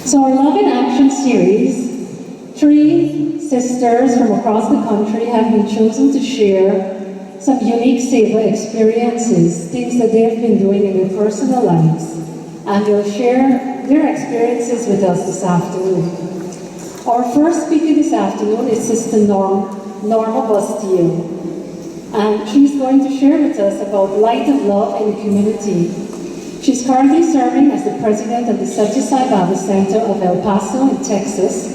So our Love in Action series, 3 sisters from across the country have been chosen to share some unique SABA experiences, things that they've been doing in their personal lives, and they'll share their experiences with us this afternoon. Our first speaker this afternoon is Sister Norma Bustillos, and she's going to share with us about light of love in the community. She's currently serving as the president of the Sathya Sai Baba Center of El Paso in Texas,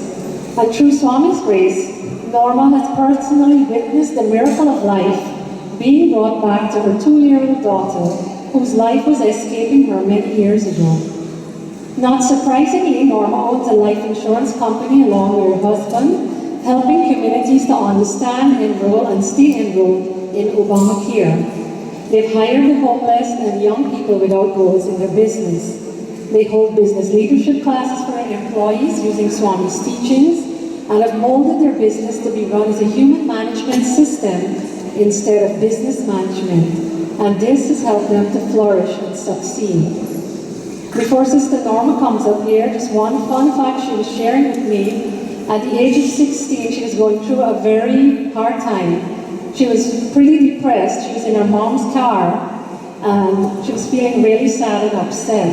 and through Swami's grace, Norma has personally witnessed the miracle of life being brought back to her 2-year-old daughter, whose life was escaping her many years ago. Not surprisingly, Norma owns a life insurance company along with her husband, helping communities to understand, enroll, and stay enrolled in Obamacare. They've hired the homeless and young people without goals in their business. They hold business leadership classes for their employees using Swami's teachings, and have molded their business to be run as a human management system instead of business management. And this has helped them to flourish and succeed. Before Sister Norma comes up here, just one fun fact she was sharing with me. At the age of 16, she was going through a very hard time. She was pretty depressed. She was in her mom's car, and she was feeling really sad and upset.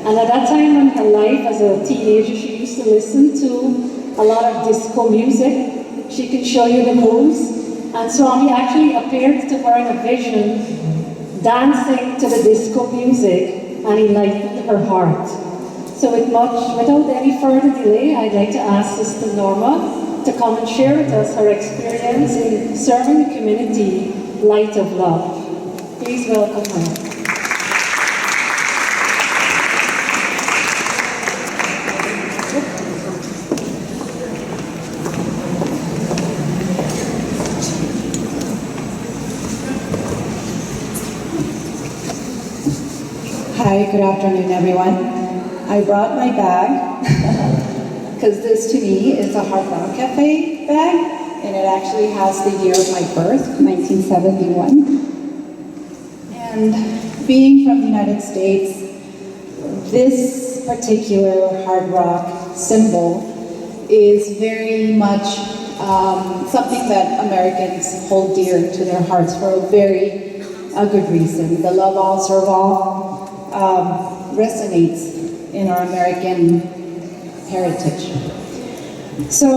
And at that time in her life as a teenager, she used to listen to a lot of disco music. She could show you the moves. And Swami actually appeared to her in a vision, dancing to the disco music, and enlightened her heart. So without any further delay, I'd like to ask Sister Norma to come and share with us her experience in serving the community, Light of Love. Please welcome her. Hi, good afternoon, everyone. I brought my bag, because this to me is a Hard Rock Cafe bag, and it actually has the year of my birth, 1971. And being from the United States, this particular Hard Rock symbol is very much something that Americans hold dear to their hearts for a very good reason. The love all, serve all resonates in our American heritage. So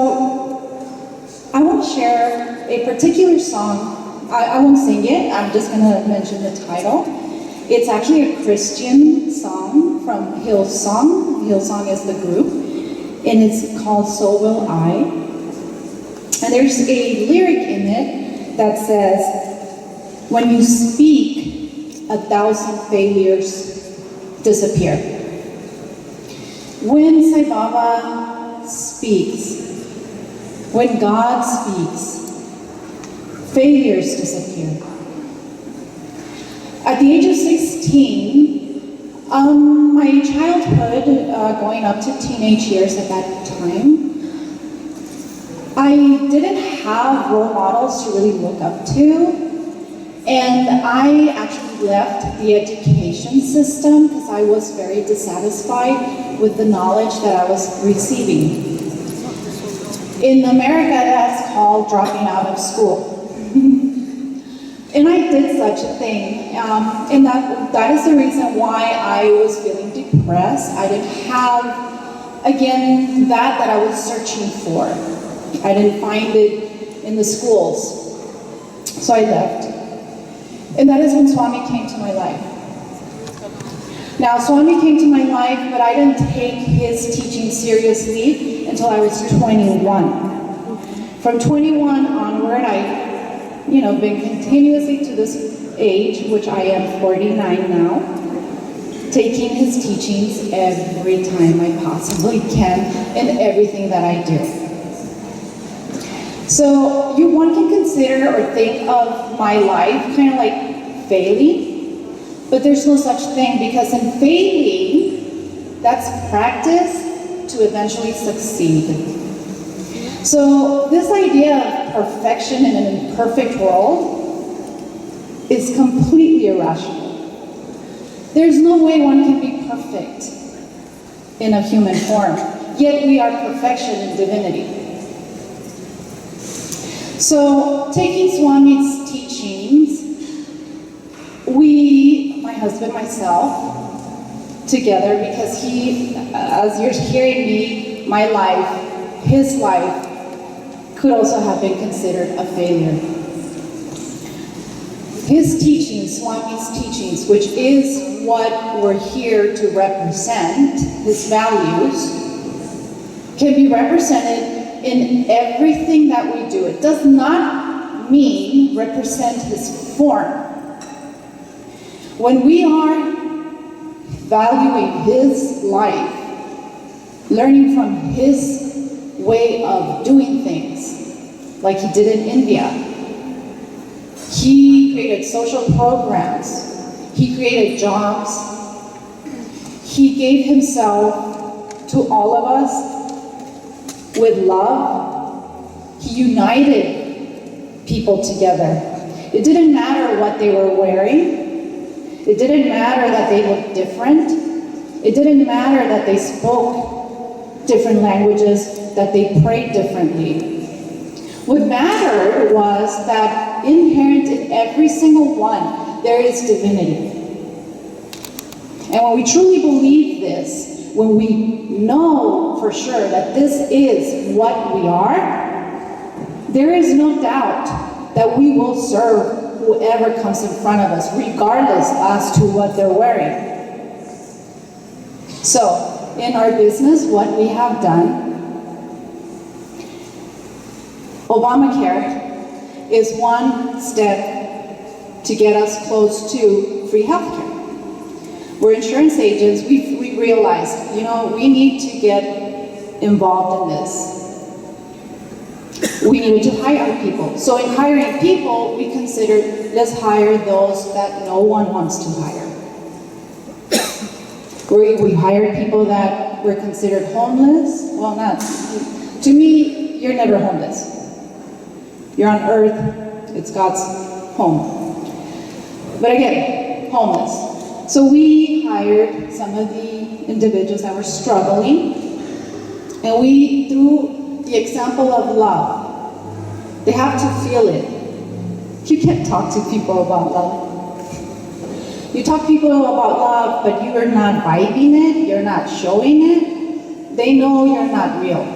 I want to share a particular song. I won't sing it, I'm just going to mention the title. It's actually a Christian song from Hillsong. Hillsong is the group, and it's called So Will I. And there's a lyric in it that says, when you speak, 1,000 failures disappear. When Sai Baba speaks, when God speaks, failures disappear. At the age of 16, my childhood, going up to teenage years at that time, I didn't have role models to really look up to. And I actually left the education system because I was very dissatisfied with the knowledge that I was receiving. In America, that's called dropping out of school. And I did such a thing. And that is the reason why I was feeling depressed. I didn't have, again, that I was searching for. I didn't find it in the schools. So I left. And that is when Swami came to my life. Now, Swami came to my life, but I didn't take his teaching seriously until I was 21. From 21 onward, I've been continuously to this age, which I am 49 now, taking his teachings every time I possibly can in everything that I do. So one can consider or think of my life kind of like failing, but there's no such thing, because in failing, that's practice to eventually succeed. So this idea of perfection in an imperfect world is completely irrational. There's no way one can be perfect in a human form. yet we are perfection in divinity. So, taking Swami's teachings, we, my husband, myself, together, because he, as you're hearing me, my life, his life, could also have been considered a failure. His teachings, Swami's teachings, which is what we're here to represent, his values, can be represented in everything that we do. It does not mean represent his form. When we are valuing his life, learning from his way of doing things, like he did in India, he created social programs, he created jobs, he gave himself to all of us with love. He united people together. It didn't matter what they were wearing. It didn't matter that they looked different. It didn't matter that they spoke different languages, that they prayed differently. What mattered was that inherent in every single one, there is divinity. And when we truly believe this, when we know for sure that this is what we are, there is no doubt that we will serve whoever comes in front of us, regardless as to what they're wearing. So, in our business, what we have done, Obamacare is one step to get us close to free healthcare. We're insurance agents, we realized, we need to get involved in this. We needed to hire people. So in hiring people, we considered, let's hire those that no one wants to hire. We hired people that were considered homeless. Well, not, to me, you're never homeless. You're on earth, it's God's home. But again, homeless. So we hired some of the individuals that were struggling, and we, through the example of love, they have to feel it. You can't talk to people about love. You talk to people about love, but you are not vibing it, you're not showing it, they know you're not real.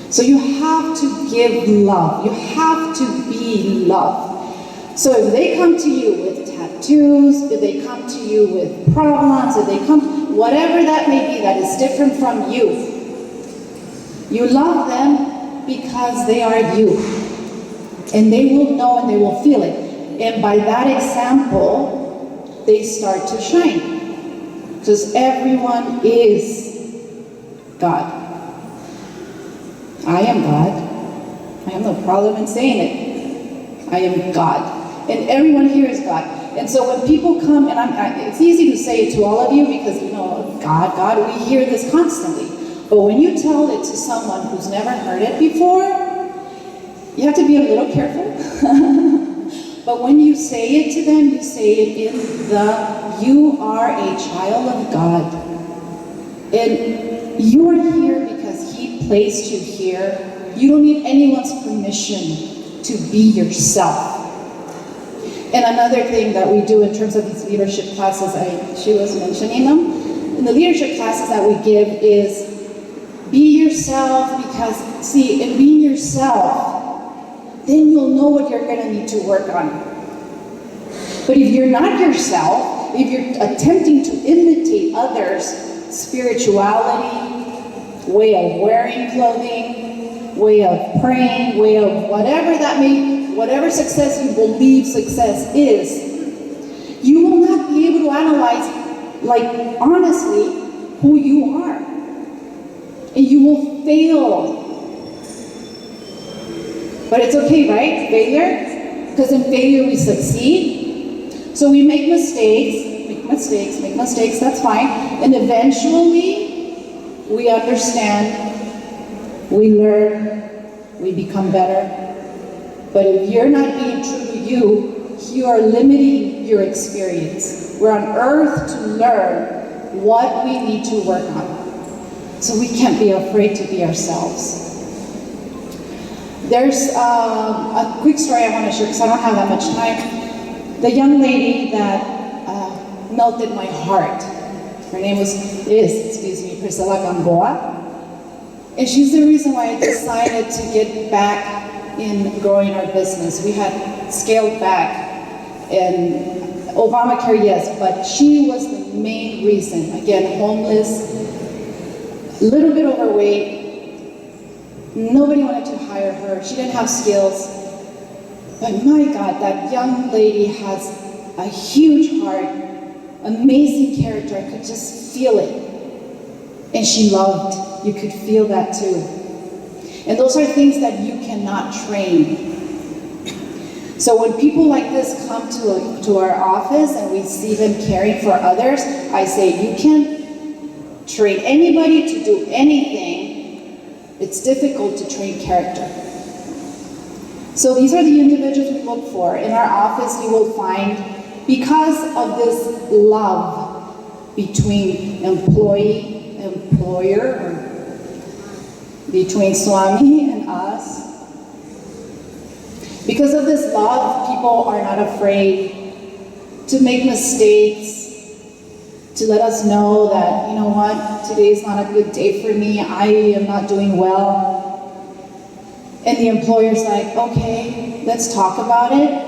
So you have to give love. You have to be love. So if they come to you with tattoos, if they come to you with problems, if they come, whatever that may be that is different from you, you love them because they are you. And they will know and they will feel it. And by that example, they start to shine. Because everyone is God. I am God. I have no problem in saying it. I am God. And everyone here is God. And so when people come, and it's easy to say it to all of you because, God, we hear this constantly. But when you tell it to someone who's never heard it before, you have to be a little careful. But when you say it to them, you say it in you are a child of God. And you are here because He placed you here. You don't need anyone's permission to be yourself. And another thing that we do in terms of these leadership classes, she was mentioning them. In the leadership classes that we give is be yourself, because see, in being yourself, then you'll know what you're going to need to work on. But if you're not yourself, if you're attempting to imitate others' spirituality, way of wearing clothing, way of praying, way of whatever success you believe success is, you will not be able to analyze, honestly, who you are. And you will fail. But it's okay, right? Failure? Because in failure we succeed. So we make mistakes, that's fine. And eventually we understand, we learn, we become better. But if you're not being true to you, you are limiting your experience. We're on earth to learn what we need to work on. So we can't be afraid to be ourselves. There's a quick story I want to share because I don't have that much time. The young lady that melted my heart, her name is Priscilla Gamboa. And she's the reason why I decided to get back in growing our business. We had scaled back, and Obamacare, yes, but she was the main reason. Again, homeless, a little bit overweight, nobody wanted to hire her, she didn't have skills. But my God, that young lady has a huge heart, amazing character, I could just feel it. And she loved, you could feel that too. And those are things that you cannot train. So when people like this come to our office and we see them caring for others, I say, you can't train anybody to do anything. It's difficult to train character. So these are the individuals we look for. In our office, you will find, because of this love between employee, employer, or between Swami and us, because of this love, people are not afraid to make mistakes, to let us know that, you know what, today is not a good day for me, I am not doing well. And the employer's like, okay, let's talk about it,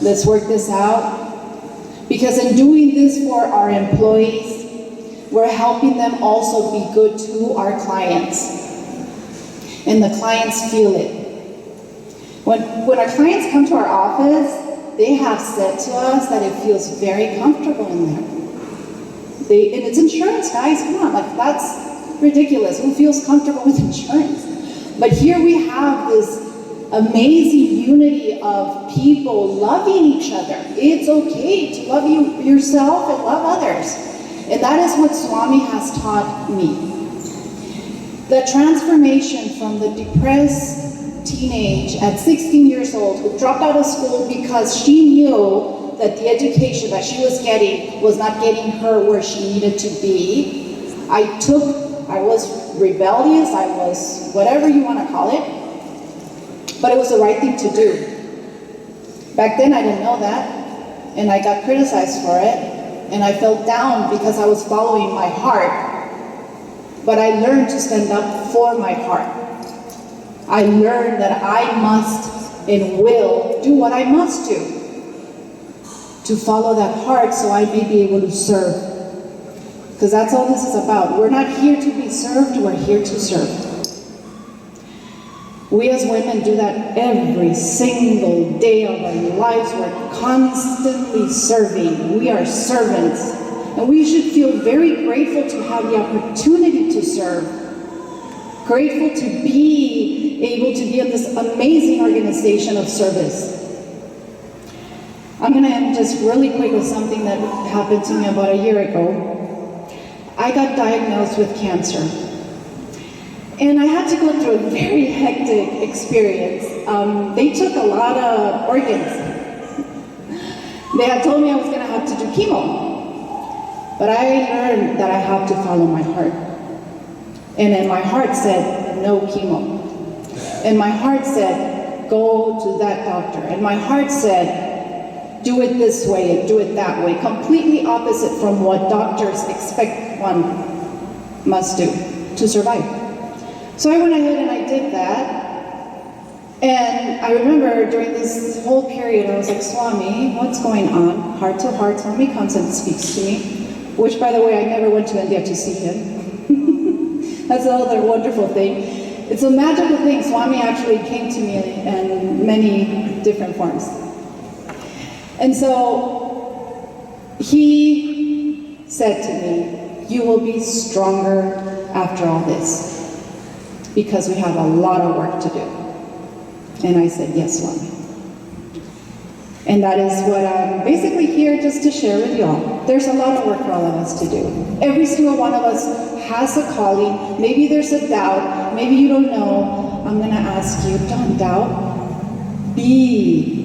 let's work this out. Because in doing this for our employees, we're helping them also be good to our clients. And the clients feel it. When our clients come to our office, they have said to us that it feels very comfortable in there. And it's insurance, guys, come on, like that's ridiculous. Who feels comfortable with insurance? But here we have this amazing unity of people loving each other. It's okay to love yourself and love others. And that is what Swami has taught me. The transformation from the depressed teenage at 16 years old who dropped out of school because she knew that the education that she was getting was not getting her where she needed to be. I was rebellious, I was whatever you want to call it, but it was the right thing to do. Back then I didn't know that, and I got criticized for it, and I felt down because I was following my heart, but I learned to stand up for my heart. I learned that I must and will do what I must do to follow that heart so I may be able to serve. Because that's all this is about. We're not here to be served, we're here to serve. We as women do that every single day of our lives. We're constantly serving. We are servants. And we should feel very grateful to have the opportunity to serve. Grateful to be able to be in this amazing organization of service. I'm going to end just really quick with something that happened to me about a year ago. I got diagnosed with cancer. And I had to go through a very hectic experience. They took a lot of organs. They had told me I was going to have to do chemo. But I learned that I have to follow my heart. And then my heart said, no chemo. And my heart said, go to that doctor. And my heart said, do it this way and do it that way. Completely opposite from what doctors expect one must do to survive. So I went ahead and I did that. And I remember during this whole period, I was like, Swami, what's going on? Heart to heart, Swami comes and speaks to me. Which, by the way, I never went to India to see him. That's another wonderful thing. It's a magical thing. Swami actually came to me in many different forms. And so he said to me, you will be stronger after all this because we have a lot of work to do. And I said, yes, Swami. And that is what I'm basically here just to share with y'all. There's a lot of work for all of us to do. Every single one of us has a calling. Maybe there's a doubt. Maybe you don't know. I'm going to ask you, don't doubt. Be.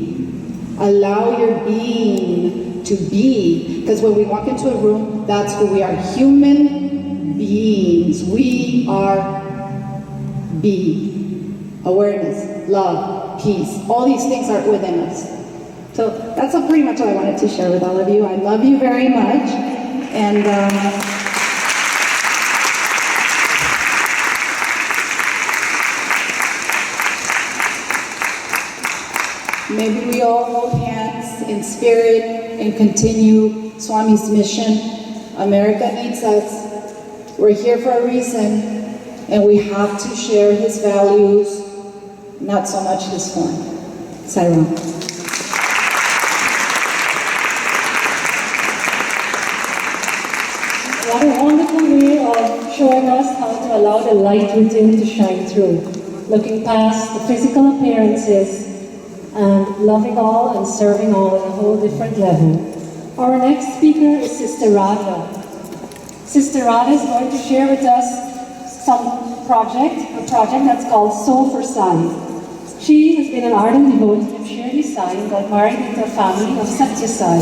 Allow your being to be. Because when we walk into a room, that's who we are. Human beings. beings. We are be. Awareness, love, peace. All these things are within us. So that's pretty much what I wanted to share with all of you. I love you very much. And maybe we all hold hands in spirit and continue Swami's mission. America needs us. We're here for a reason, and we have to share his values, not so much his form. Sai Ram. What a wonderful way of showing us how to allow the light within to shine through, looking past the physical appearances and loving all and serving all at a whole different level. Our next speaker is Sister Radha. Sister Radha is going to share with us a project that's called Soul for Sai. She has been an ardent devotee of Shirdi Sai and got married into a family of Sathya Sai.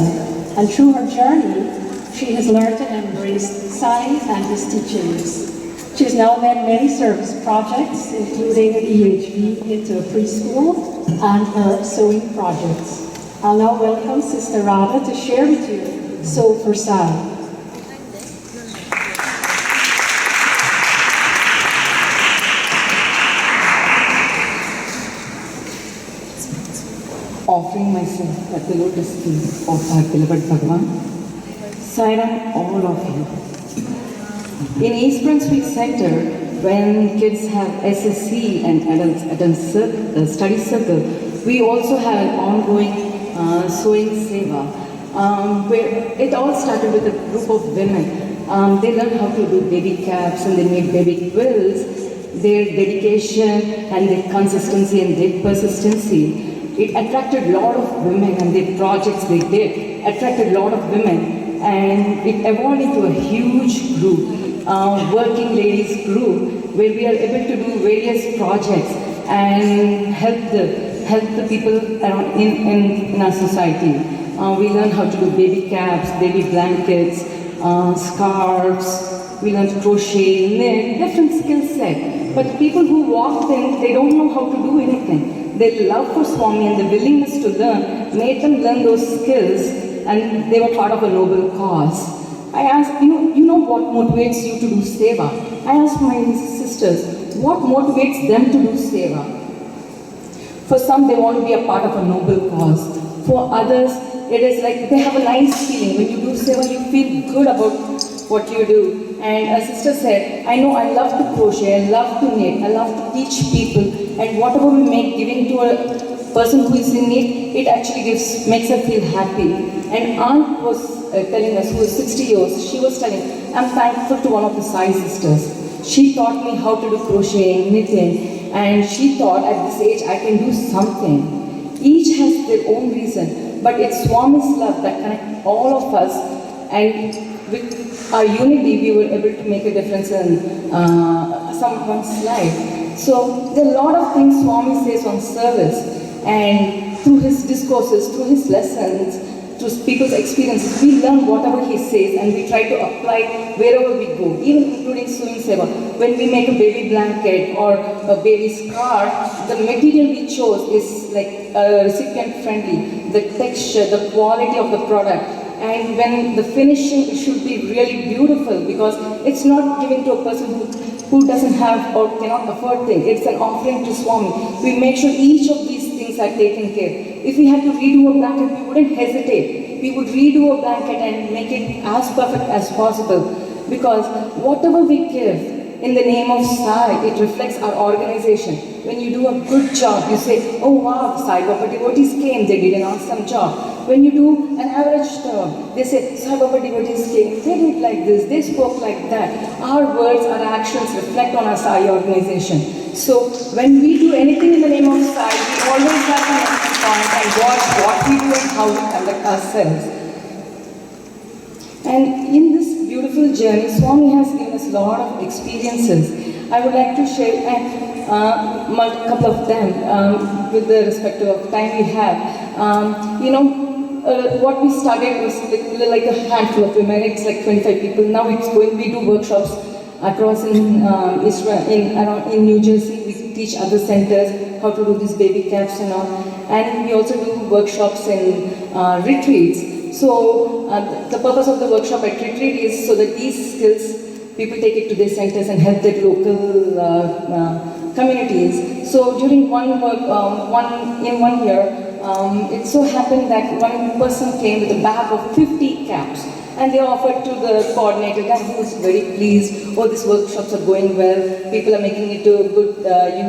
And through her journey, she has learned to embrace Sai and his teachings. She has now led many service projects, including an EHV into a preschool and her sewing projects. I'll now welcome Sister Radha to share with you Soul for Sai. Offering myself at the lotus feet of our beloved Bhagavan, Sai Ram, all of you. In East Brunswick Center, when kids have SSC and adult study circle, we also have an ongoing sewing seva, where it all started with a group of women. They learned how to do baby caps and they made baby quilts. Their dedication and their consistency and their persistency, it attracted a lot of women, and the projects they did attracted a lot of women, and it evolved into a huge group, working ladies group, where we are able to do various projects and help the people around in our society. We learn how to do baby caps, baby blankets, scarves. We learn crochet, knit, different skill set. But people who walked in, they don't know how to do anything. Their love for Swami and the willingness to learn made them learn those skills, and they were part of a noble cause. I asked, you know what motivates you to do seva? I asked my sisters, what motivates them to do seva? For some, they want to be a part of a noble cause. For others, it is like they have a nice feeling. When you do seva, you feel good about what you do. And a sister said, I know I love to crochet, I love to knit, I love to teach people, and whatever we make giving to a person who is in need, it actually makes her feel happy. And aunt was telling us, who is 60 years, she was telling, I'm thankful to one of the Sai sisters. She taught me how to do crocheting, knitting, and she thought at this age I can do something. Each has their own reason, but it's Swami's love that connects all of us, and with our unity, we were able to make a difference in someone's life. So there are a lot of things Swami says on service, and through his discourses, through his lessons, through people's experiences, we learn whatever he says and we try to apply wherever we go, even including sewing seva. When we make a baby blanket or a baby scarf, the material we chose is like recipient friendly, the texture, the quality of the product. And when the finishing, it should be really beautiful, because it's not given to a person who doesn't have or cannot afford things. It's an offering to Swami. We make sure each of these things are taken care. If we had to redo a blanket, we wouldn't hesitate. We would redo a blanket and make it as perfect as possible, because whatever we give in the name of Sai, it reflects our organization. When you do a good job, you say, oh wow, Sai Baba devotees came, they did an awesome job. When you do an average job, they say, Sai Baba devotees came, they did like this, they spoke like that. Our words, our actions reflect on our Sai organization. So when we do anything in the name of Sai, we always have an action point and watch what we do and how we conduct ourselves. And in this beautiful journey, Swami has given us a lot of experiences. I would like to share a couple of them with the respect of time we have. What we started was like a handful of women. It's like 25 people. Now it's going, we do workshops across in New Jersey. We teach other centers how to do these baby caps and all. And we also do workshops in retreats. So the purpose of the workshop at retreat is so that these skills, people take it to their centers and help their local communities. So during one year, it so happened that one person came with a bag of 50 caps, and they offered to the coordinator, and he was very pleased. Oh, these workshops are going well, people are making it to good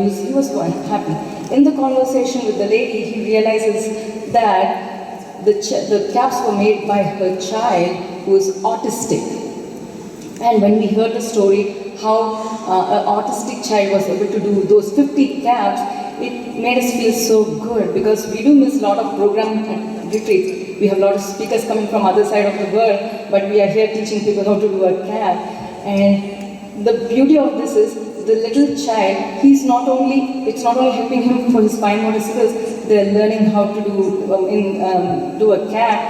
use. He was happy. In the conversation with the lady, he realizes that the caps were made by her child who is autistic. And when we heard the story, how an autistic child was able to do those 50 caps, it made us feel so good, because we do miss a lot of program retreats. We have a lot of speakers coming from other side of the world, but we are here teaching people how to do a cap. And the beauty of this is, the little child, it's not only helping him for his fine motor skills, they're learning how to do a cap.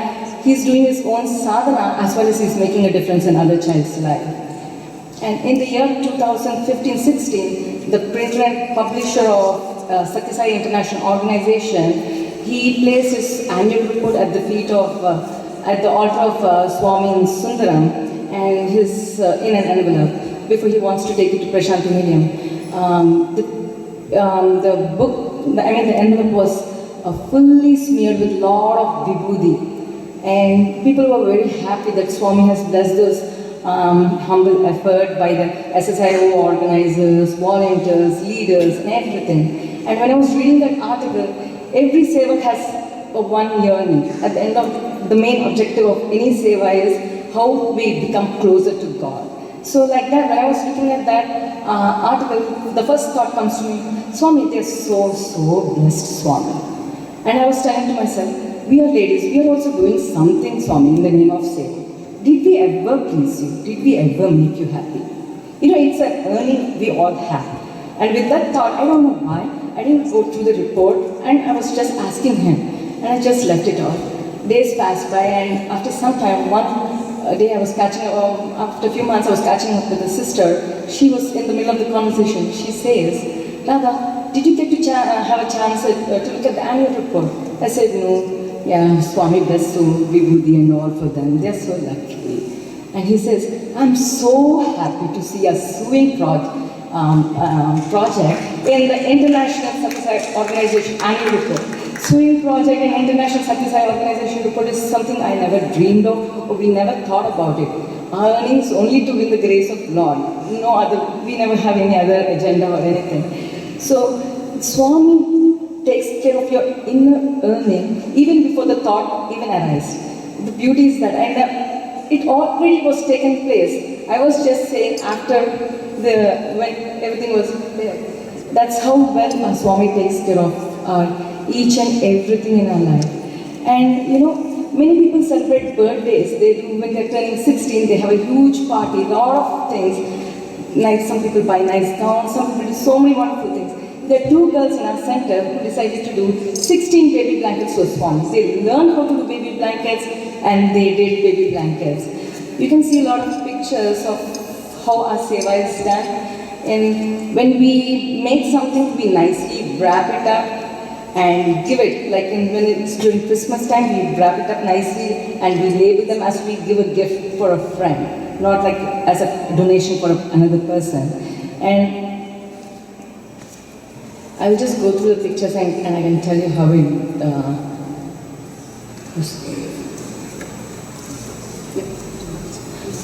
He's doing his own sadhana, as well as he's making a difference in other child's life. And in the year 2015-16, the printer and publisher of Sathya Sai International Organization, he placed his annual report at the feet of, at the altar of Swami in Sundaram, and his in an envelope before he wants to take it to Prashanti Medium. The book, the envelope was fully smeared with a lot of vibhuti, and people were very happy that Swami has blessed this humble effort by the SSIO organizers, volunteers, leaders, and everything. And when I was reading that article, every sevak has a one yearning. At the end of the main objective of any seva is how we become closer to God. So like that, when I was looking at that article, the first thought comes to me, Swami, they're so blessed, Swami. And I was telling to myself, we are ladies, we are also doing something, Swami, in the name of seva. Did we ever please you? Did we ever make you happy? You know, it's an earning we all have. And with that thought, I don't know why, I didn't go through the report, and I was just asking him, and I just left it off. Days passed by, and after some time, one day I was catching up, after a few months I was catching up with a sister. She was in the middle of the conversation. She says, Radha, did you get to have a chance to look at the annual report? I said, no. Yeah, Swami blessed to Vibhuti and all for them. They're so lucky. And he says, I'm so happy to see a sewing project in the International Sathya Sai Organization annual report. Sewing project in International Sathya Sai Organization report is something I never dreamed of, or we never thought about it. Our earnings only to win the grace of Lord. No other, we never have any other agenda or anything. So Swami takes care of your inner earning even before the thought even arises. The beauty is that, and it already was taken place. I was just saying after when everything was there. That's how well Swami takes care of each and everything in our life. And you know, many people celebrate birthdays. They do, when they're turning 16, they have a huge party, a lot of things. Like some people buy nice gowns, some people do so many wonderful things. There are two girls in our center who decided to do 16 baby blankets for Swami. They learned how to do baby blankets, and they did baby blankets. You can see a lot of pictures of how our seva is done. And when we make something, we nicely wrap it up and give it. Like when it's during Christmas time, we wrap it up nicely and we label them as we give a gift for a friend, not like as a donation for another person. And I'll just go through the pictures and I can tell you how it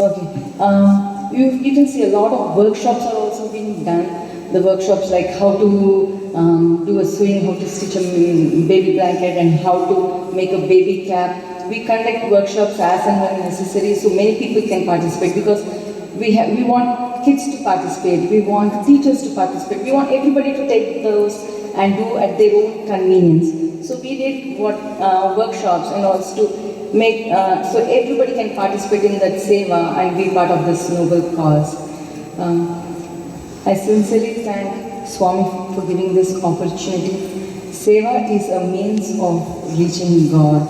okay. You can see a lot of workshops are also being done. The workshops like how to do a sewing, how to stitch a baby blanket, and how to make a baby cap. We conduct workshops as and when necessary, so many people can participate, because we want kids to participate, we want teachers to participate, we want everybody to take those and do at their own convenience. So we did workshops and also to make so everybody can participate in that seva and be part of this noble cause. I sincerely thank Swami for giving this opportunity. Seva is a means of reaching God.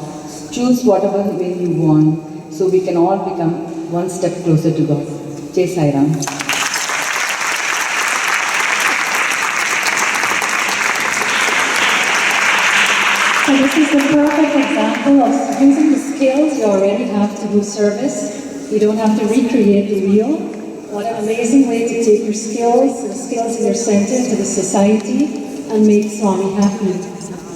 Choose whatever way you want, so we can all become one step closer to God. Jai Sai Ram. This is the perfect example of using the skills you already have to do service. You don't have to recreate the wheel. What an amazing way to take your skills, the skills in your center, into the society and make Swami happy.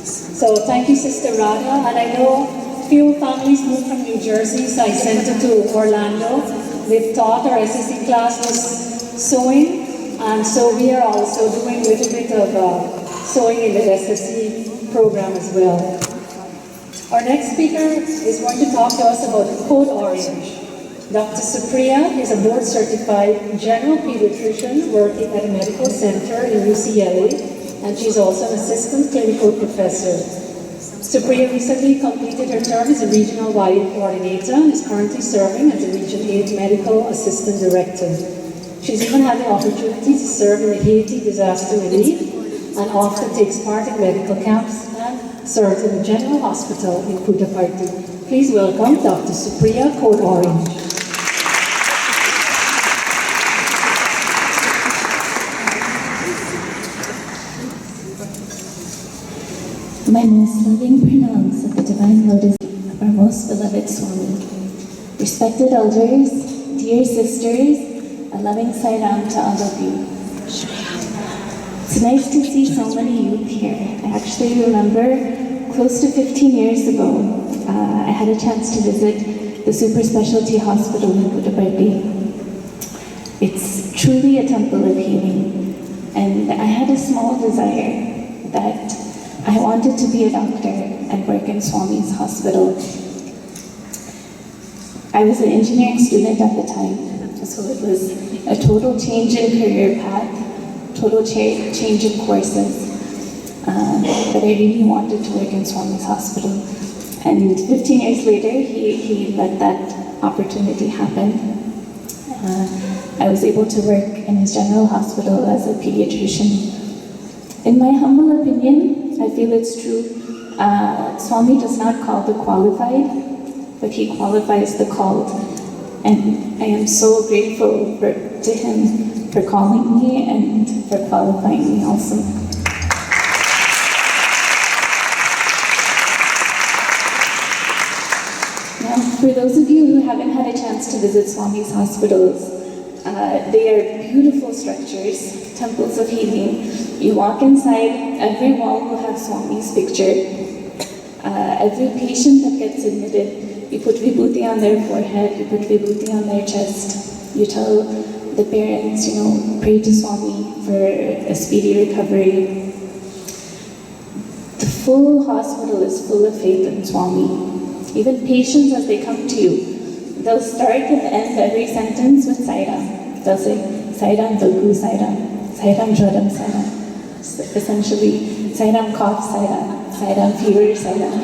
So thank you, Sister Radha. And I know few families moved from New Jersey, so I sent it to Orlando. They've taught our SSC class was sewing, and so we are also doing a little bit of sewing in the SSC program as well. Our next speaker is going to talk to us about Code Orange. Dr.Supriya is a board-certified general pediatrician working at a medical center in UCLA, and she's also an assistant clinical professor. Supriya recently completed her term as a regional-wide coordinator and is currently serving as a Region 8 Medical Assistant Director. She's even had the opportunity to serve in the Haiti disaster relief and often takes part in medical camps and serves in the General Hospital in Puttaparthi. Please welcome Dr. Supriya, Code Orange. My most loving pronouns of the Divine Lotus of our most beloved Swami. Respected elders, dear sisters, a loving Sairam to all of you. It's nice to see so many youth here. I actually remember close to 15 years ago, I had a chance to visit the super specialty hospital in Puttaparthi. It's truly a temple of healing, and I had a small desire that I wanted to be a doctor and work in Swami's hospital. I was an engineering student at the time, so it was a total change in career path, total change in courses, but I really wanted to work in Swami's hospital. And 15 years later, he let that opportunity happen. I was able to work in his general hospital as a pediatrician. In my humble opinion, I feel it's true. Swami does not call the qualified, but he qualifies the called. And I am so grateful to him for calling me and for qualifying me also. Now, for those of you who haven't had a chance to visit Swami's hospitals, they are beautiful structures, temples of healing. You walk inside, every wall will have Swami's picture. Every patient that gets admitted, you put vibhuti on their forehead, you put vibhuti on their chest. You tell the parents, pray to Swami for a speedy recovery. The full hospital is full of faith in Swami. Even patients, as they come to you, they'll start and end every sentence with Sairam. They'll say, Sairam Dalgu Sairam, Sairam Jodam Sairam. Essentially, Sairam cough Sairam, Sairam fever Sairam.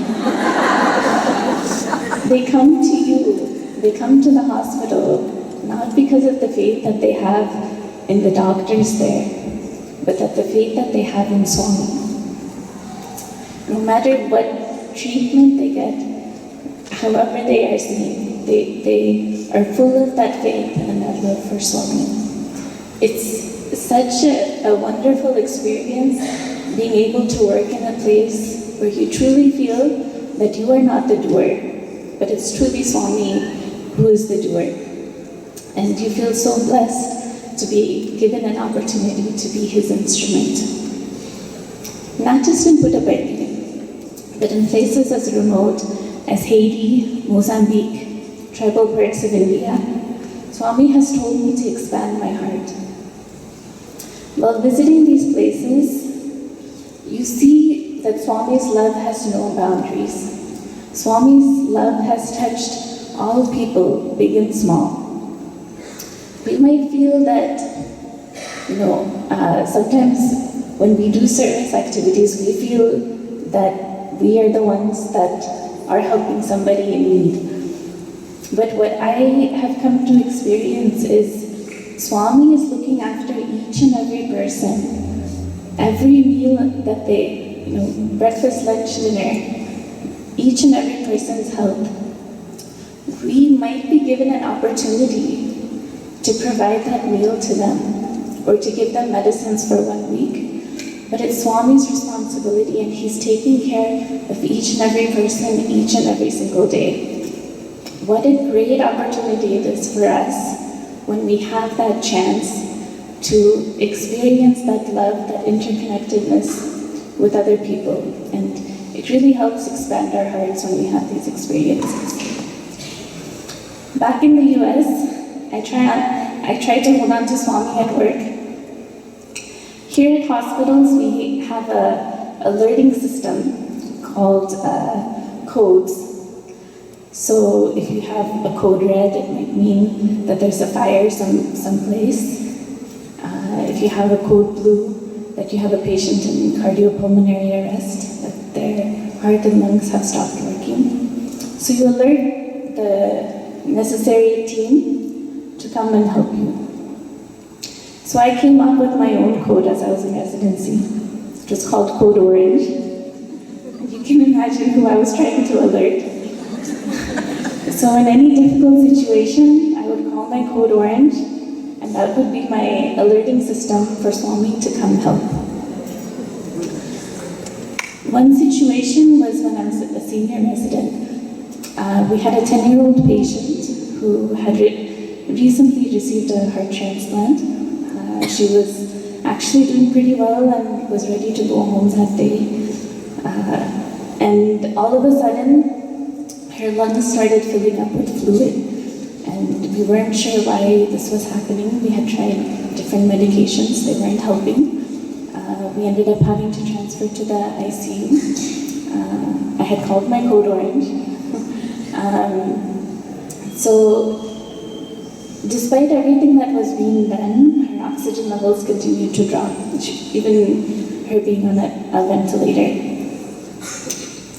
They come to you, they come to the hospital, not because of the faith that they have in the doctors there, but that the faith that they have in Swami. No matter what treatment they get, however they are seen, they are full of that faith and that love for Swami. It's such a wonderful experience being able to work in a place where you truly feel that you are not the doer, but it's truly Swami who is the doer. And you feel so blessed to be given an opportunity to be his instrument. Not just in Puttaparthi, but in places as remote as Haiti, Mozambique, tribal parts of India, Swami has told me to expand my heart. While visiting these places, you see that Swami's love has no boundaries. Swami's love has touched all people, big and small. We might feel that, sometimes when we do service activities, we feel that we are the ones that are helping somebody in need. But what I have come to experience is Swami is looking after each and every person. Every meal that they, breakfast, lunch, dinner, each and every person's health. We might be given an opportunity to provide that meal to them or to give them medicines for 1 week. but it's Swami's responsibility, and he's taking care of each and every person, each and every single day. What a great opportunity it is for us when we have that chance to experience that love, that interconnectedness with other people. And it really helps expand our hearts when we have these experiences. Back in the US, I tried to hold on to Swami at work. Here at hospitals, we have a alerting system called codes. So if you have a code red, it might mean that there's a fire someplace. If you have a code blue, that you have a patient in cardiopulmonary arrest, that their heart and lungs have stopped working. So you alert the necessary team to come and help you. So I came up with my own code as I was in residency. It was called Code Orange. And you can imagine who I was trying to alert. So in any difficult situation, I would call my Code Orange, and that would be my alerting system for Swami to come help. One situation was when I was a senior resident. We had a 10-year-old patient who had recently received a heart transplant. She was actually doing pretty well and was ready to go home that day. And all of a sudden, her lungs started filling up with fluid, and we weren't sure why this was happening. We had tried different medications, they weren't helping. We ended up having to transfer to the ICU. I had called my Code Orange. So, despite everything that was being done, her oxygen levels continued to drop, even her being on a ventilator.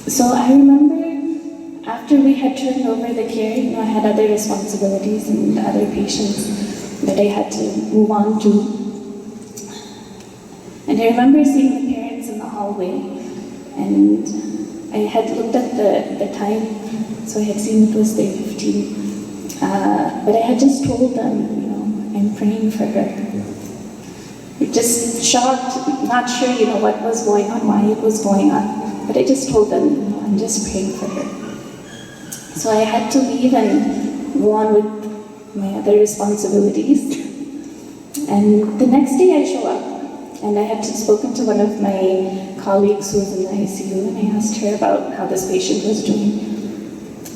So I remember after we had turned over the care, I had other responsibilities and other patients that I had to move on to. And I remember seeing the parents in the hallway, and I had looked at the time, so I had seen it was 3:15. But I had just told them, I'm praying for her. Just shocked, not sure, what was going on, why it was going on. But I just told them, I'm just praying for her. So I had to leave and go on with my other responsibilities. And the next day I show up, and I had spoken to one of my colleagues who was in the ICU, and I asked her about how this patient was doing.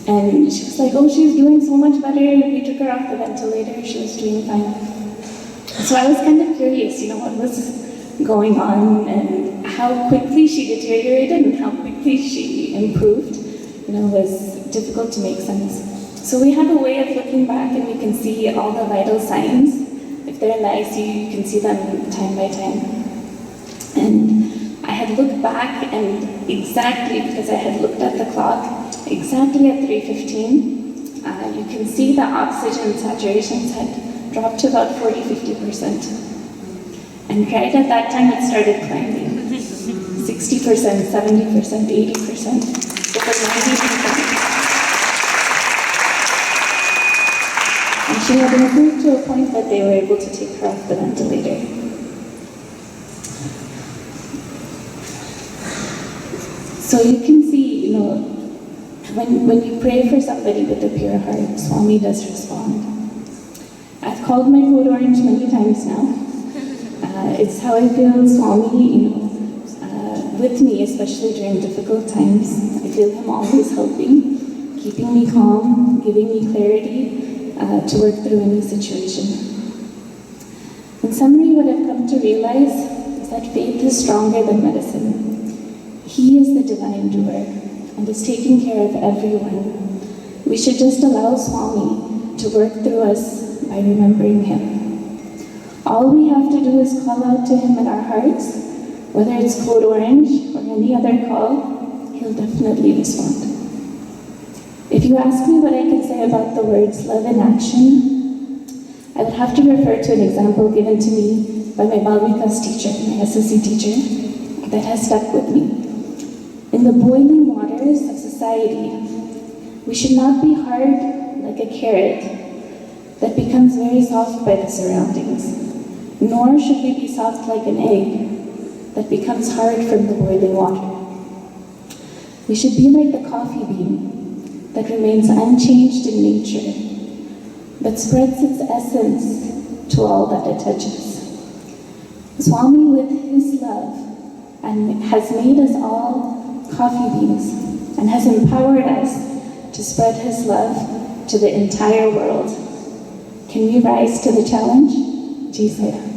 And she was like, oh, she's doing so much better. We took her off the ventilator, she was doing fine. So I was kind of curious, what was going on and how quickly she deteriorated and how quickly she improved. Was difficult to make sense. So we have a way of looking back, and we can see all the vital signs. If they're in the ICU, you can see them time by time. And I had looked back, and exactly, because I had looked at the clock, exactly at 3:15, you can see the oxygen saturations had dropped to about 40-50%. And right at that time, it started climbing. 60%, 70%, 80%. Over 90%. And she had improved to a point that they were able to take her off the ventilator. So you can see, when you pray for somebody with a pure heart, Swami does respond. I've called my Code Orange many times now. It's how I feel Swami, with me, especially during difficult times. I feel him always helping, keeping me calm, giving me clarity to work through any situation. In summary, what I've come to realize is that faith is stronger than medicine. He is the divine doer and is taking care of everyone. We should just allow Swami to work through us by remembering him. All we have to do is call out to him in our hearts. Whether it's Code Orange or any other call, he'll definitely respond. If you ask me what I can say about the words love in action, I would have to refer to an example given to me by my Bavisetty teacher, my SWC teacher, that has stuck with me. In the boiling waters of society, we should not be hard like a carrot that becomes very soft by the surroundings, nor should we be soft like an egg that becomes hard from the boiling water. We should be like the coffee bean that remains unchanged in nature, but spreads its essence to all that it touches. Swami, with his love, and has made us all coffee beans, and has empowered us to spread his love to the entire world. Can we rise to the challenge? Ji Sai Ram.